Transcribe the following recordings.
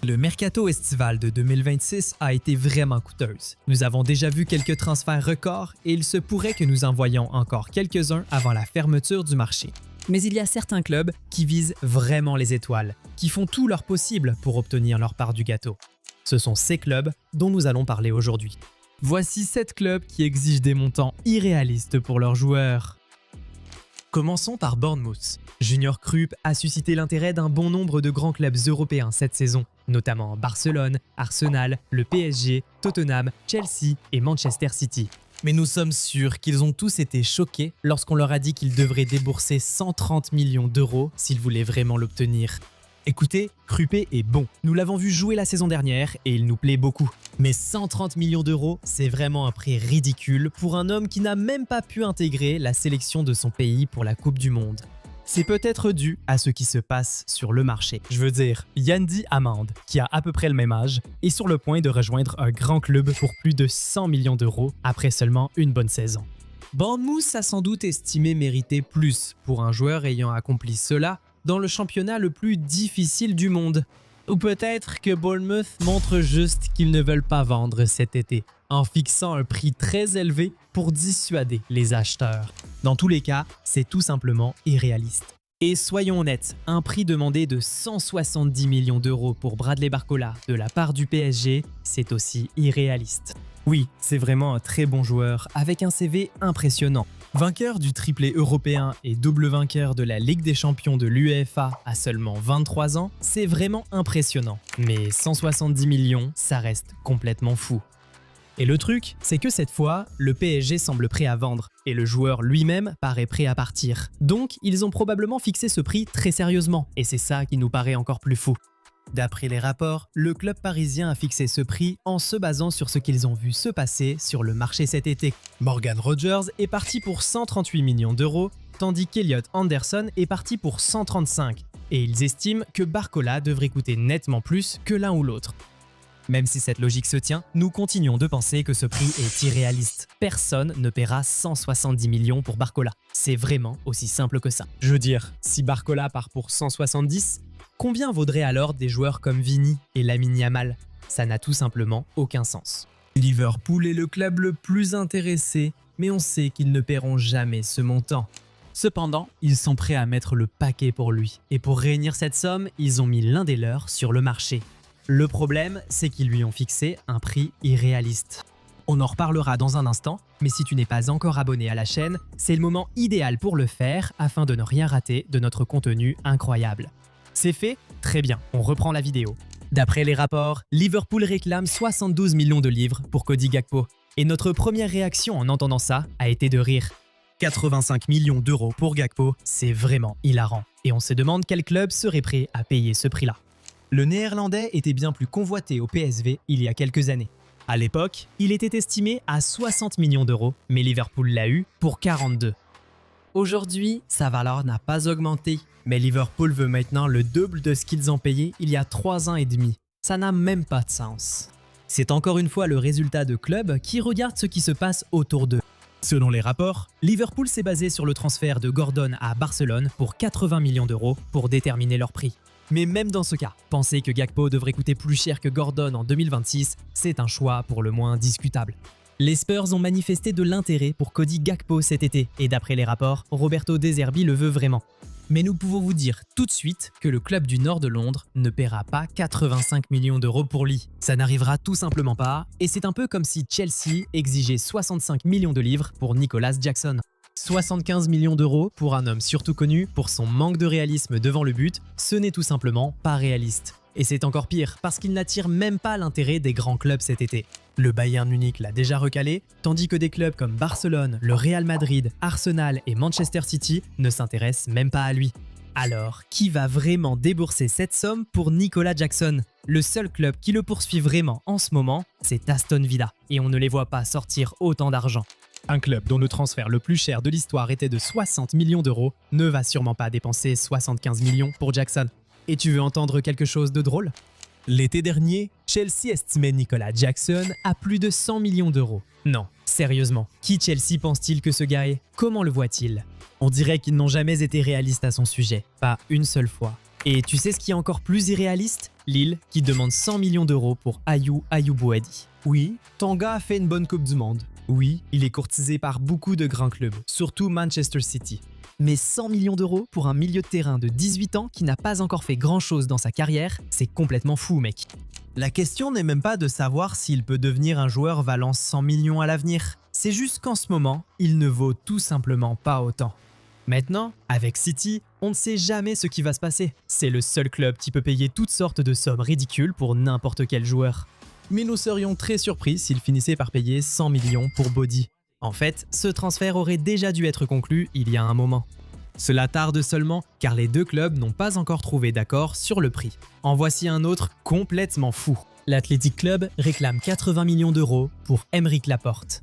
Le mercato estival de 2026 a été vraiment coûteuse. Nous avons déjà vu quelques transferts records et il se pourrait que nous en voyions encore quelques-uns avant la fermeture du marché. Mais il y a certains clubs qui visent vraiment les étoiles, qui font tout leur possible pour obtenir leur part du gâteau. Ce sont ces clubs dont nous allons parler aujourd'hui. Voici 7 clubs qui exigent des montants irréalistes pour leurs joueurs. Commençons par Bournemouth. Junior Krupp a suscité l'intérêt d'un bon nombre de grands clubs européens cette saison, notamment Barcelone, Arsenal, le PSG, Tottenham, Chelsea et Manchester City. Mais nous sommes sûrs qu'ils ont tous été choqués lorsqu'on leur a dit qu'ils devraient débourser 130 millions d'euros s'ils voulaient vraiment l'obtenir. Écoutez, Krupp est bon. Nous l'avons vu jouer la saison dernière et il nous plaît beaucoup. Mais 130 millions d'euros, c'est vraiment un prix ridicule pour un homme qui n'a même pas pu intégrer la sélection de son pays pour la Coupe du Monde. C'est peut-être dû à ce qui se passe sur le marché. Je veux dire, Yandi Amand, qui a à peu près le même âge, est sur le point de rejoindre un grand club pour plus de 100 millions d'euros après seulement une bonne saison. Bournemouth a sans doute estimé mériter plus pour un joueur ayant accompli cela dans le championnat le plus difficile du monde. Ou peut-être que Bournemouth montre juste qu'ils ne veulent pas vendre cet été, en fixant un prix très élevé pour dissuader les acheteurs. Dans tous les cas, c'est tout simplement irréaliste. Et soyons honnêtes, un prix demandé de 170 millions d'euros pour Bradley Barcola de la part du PSG, c'est aussi irréaliste. Oui, c'est vraiment un très bon joueur avec un CV impressionnant. Vainqueur du triplé européen et double vainqueur de la Ligue des champions de l'UEFA à seulement 23 ans, c'est vraiment impressionnant. Mais 170 millions, ça reste complètement fou. Et le truc, c'est que cette fois, le PSG semble prêt à vendre et le joueur lui-même paraît prêt à partir. Donc, ils ont probablement fixé ce prix très sérieusement et c'est ça qui nous paraît encore plus fou. D'après les rapports, le club parisien a fixé ce prix en se basant sur ce qu'ils ont vu se passer sur le marché cet été. Morgan Rogers est parti pour 138 millions d'euros, tandis qu'Elliot Anderson est parti pour 135, et ils estiment que Barcola devrait coûter nettement plus que l'un ou l'autre. Même si cette logique se tient, nous continuons de penser que ce prix est irréaliste. Personne ne paiera 170 millions pour Barcola. C'est vraiment aussi simple que ça. Je veux dire, si Barcola part pour 170, combien vaudraient alors des joueurs comme Vini et Lamine Yamal? Ça n'a tout simplement aucun sens. Liverpool est le club le plus intéressé, mais on sait qu'ils ne paieront jamais ce montant. Cependant, ils sont prêts à mettre le paquet pour lui. Et pour réunir cette somme, ils ont mis l'un des leurs sur le marché. Le problème, c'est qu'ils lui ont fixé un prix irréaliste. On en reparlera dans un instant, mais si tu n'es pas encore abonné à la chaîne, c'est le moment idéal pour le faire afin de ne rien rater de notre contenu incroyable. C'est fait? Très bien, on reprend la vidéo. D'après les rapports, Liverpool réclame 72 millions de livres pour Cody Gakpo. Et notre première réaction en entendant ça a été de rire. 85 millions d'euros pour Gakpo, c'est vraiment hilarant. Et on se demande quel club serait prêt à payer ce prix-là. Le Néerlandais était bien plus convoité au PSV il y a quelques années. À l'époque, il était estimé à 60 millions d'euros, mais Liverpool l'a eu pour 42. Aujourd'hui, sa valeur n'a pas augmenté, mais Liverpool veut maintenant le double de ce qu'ils ont payé il y a 3 ans et demi. Ça n'a même pas de sens. C'est encore une fois le résultat de clubs qui regardent ce qui se passe autour d'eux. Selon les rapports, Liverpool s'est basé sur le transfert de Gordon à Barcelone pour 80 millions d'euros pour déterminer leur prix. Mais même dans ce cas, penser que Gakpo devrait coûter plus cher que Gordon en 2026, c'est un choix pour le moins discutable. Les Spurs ont manifesté de l'intérêt pour Cody Gakpo cet été, et d'après les rapports, Roberto De Zerbi le veut vraiment. Mais nous pouvons vous dire tout de suite que le club du nord de Londres ne paiera pas 85 millions d'euros pour lui. Ça n'arrivera tout simplement pas, et c'est un peu comme si Chelsea exigeait 65 millions de livres pour Nicolas Jackson. 75 millions d'euros pour un homme surtout connu pour son manque de réalisme devant le but, ce n'est tout simplement pas réaliste. Et c'est encore pire parce qu'il n'attire même pas l'intérêt des grands clubs cet été. Le Bayern Munich l'a déjà recalé, tandis que des clubs comme Barcelone, le Real Madrid, Arsenal et Manchester City ne s'intéressent même pas à lui. Alors, qui va vraiment débourser cette somme pour Nicolas Jackson? Le seul club qui le poursuit vraiment en ce moment, c'est Aston Villa, et on ne les voit pas sortir autant d'argent. Un club dont le transfert le plus cher de l'histoire était de 60 millions d'euros ne va sûrement pas dépenser 75 millions pour Jackson. Et tu veux entendre quelque chose de drôle? L'été dernier, Chelsea estimait Nicolas Jackson à plus de 100 millions d'euros. Non, sérieusement, qui Chelsea pense-t-il que ce gars est? Comment le voit-il? On dirait qu'ils n'ont jamais été réalistes à son sujet, pas une seule fois. Et tu sais ce qui est encore plus irréaliste? Lille qui demande 100 millions d'euros pour Ayou Bouadi. Oui, Tonga a fait une bonne Coupe du Monde. Oui, il est courtisé par beaucoup de grands clubs, surtout Manchester City. Mais 100 millions d'euros pour un milieu de terrain de 18 ans qui n'a pas encore fait grand-chose dans sa carrière, c'est complètement fou, mec. La question n'est même pas de savoir s'il peut devenir un joueur valant 100 millions à l'avenir. C'est juste qu'en ce moment, il ne vaut tout simplement pas autant. Maintenant, avec City, on ne sait jamais ce qui va se passer. C'est le seul club qui peut payer toutes sortes de sommes ridicules pour n'importe quel joueur. Mais nous serions très surpris s'il finissait par payer 100 millions pour Body. En fait, ce transfert aurait déjà dû être conclu il y a un moment. Cela tarde seulement car les deux clubs n'ont pas encore trouvé d'accord sur le prix. En voici un autre complètement fou. L'Athletic Club réclame 80 millions d'euros pour Aymeric Laporte.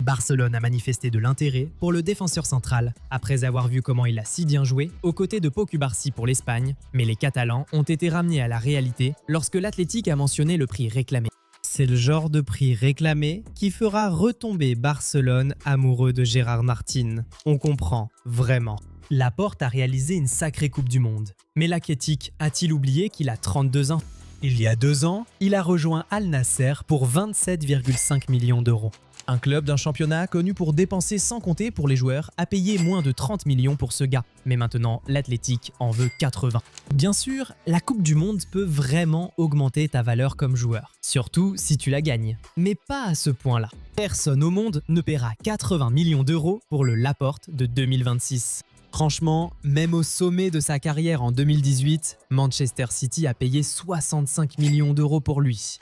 Barcelone a manifesté de l'intérêt pour le défenseur central après avoir vu comment il a si bien joué aux côtés de Pau Cubarsí pour l'Espagne, mais les Catalans ont été ramenés à la réalité lorsque l'Athletic a mentionné le prix réclamé. C'est le genre de prix réclamé qui fera retomber Barcelone amoureux de Gérard Martin. On comprend, vraiment. Laporte a réalisé une sacrée Coupe du Monde. Mais l'Athletic a-t-il oublié qu'il a 32 ans? Il y a 2 ans, il a rejoint Al Nasser pour 27,5 millions d'euros. Un club d'un championnat connu pour dépenser sans compter pour les joueurs à payer moins de 30 millions pour ce gars. Mais maintenant, l'Athletic en veut 80. Bien sûr, la Coupe du Monde peut vraiment augmenter ta valeur comme joueur. Surtout si tu la gagnes. Mais pas à ce point-là. Personne au monde ne paiera 80 millions d'euros pour le Laporte de 2026. Franchement, même au sommet de sa carrière en 2018, Manchester City a payé 65 millions d'euros pour lui.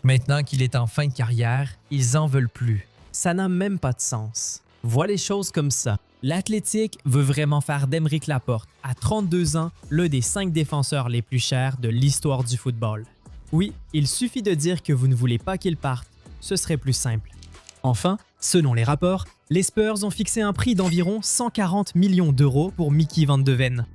Maintenant qu'il est en fin de carrière, ils en veulent plus. Ça n'a même pas de sens. Vois les choses comme ça. L'Athletic veut vraiment faire d'Aymeric Laporte, à 32 ans, l'un des 5 défenseurs les plus chers de l'histoire du football. Oui, il suffit de dire que vous ne voulez pas qu'il parte, ce serait plus simple. Enfin, selon les rapports, les Spurs ont fixé un prix d'environ 140 millions d'euros pour Mickey Van de Ven.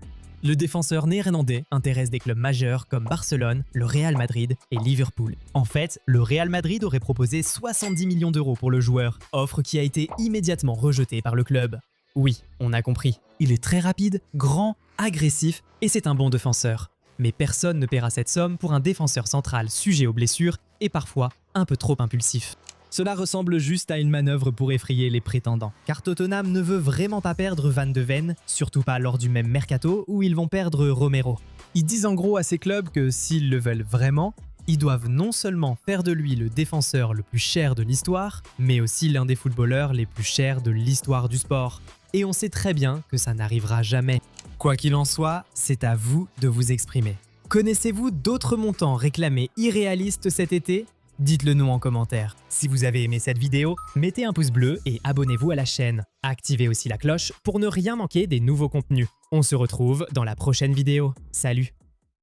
Le défenseur néerlandais intéresse des clubs majeurs comme Barcelone, le Real Madrid et Liverpool. En fait, le Real Madrid aurait proposé 70 millions d'euros pour le joueur, offre qui a été immédiatement rejetée par le club. Oui, on a compris. Il est très rapide, grand, agressif et c'est un bon défenseur. Mais personne ne paiera cette somme pour un défenseur central sujet aux blessures et parfois un peu trop impulsif. Cela ressemble juste à une manœuvre pour effrayer les prétendants, car Tottenham ne veut vraiment pas perdre Van de Ven, surtout pas lors du même mercato où ils vont perdre Romero. Ils disent en gros à ces clubs que s'ils le veulent vraiment, ils doivent non seulement faire de lui le défenseur le plus cher de l'histoire, mais aussi l'un des footballeurs les plus chers de l'histoire du sport. Et on sait très bien que ça n'arrivera jamais. Quoi qu'il en soit, c'est à vous de vous exprimer. Connaissez-vous d'autres montants réclamés irréalistes cet été ? Dites-le nous en commentaire. Si vous avez aimé cette vidéo, mettez un pouce bleu et abonnez-vous à la chaîne. Activez aussi la cloche pour ne rien manquer des nouveaux contenus. On se retrouve dans la prochaine vidéo. Salut!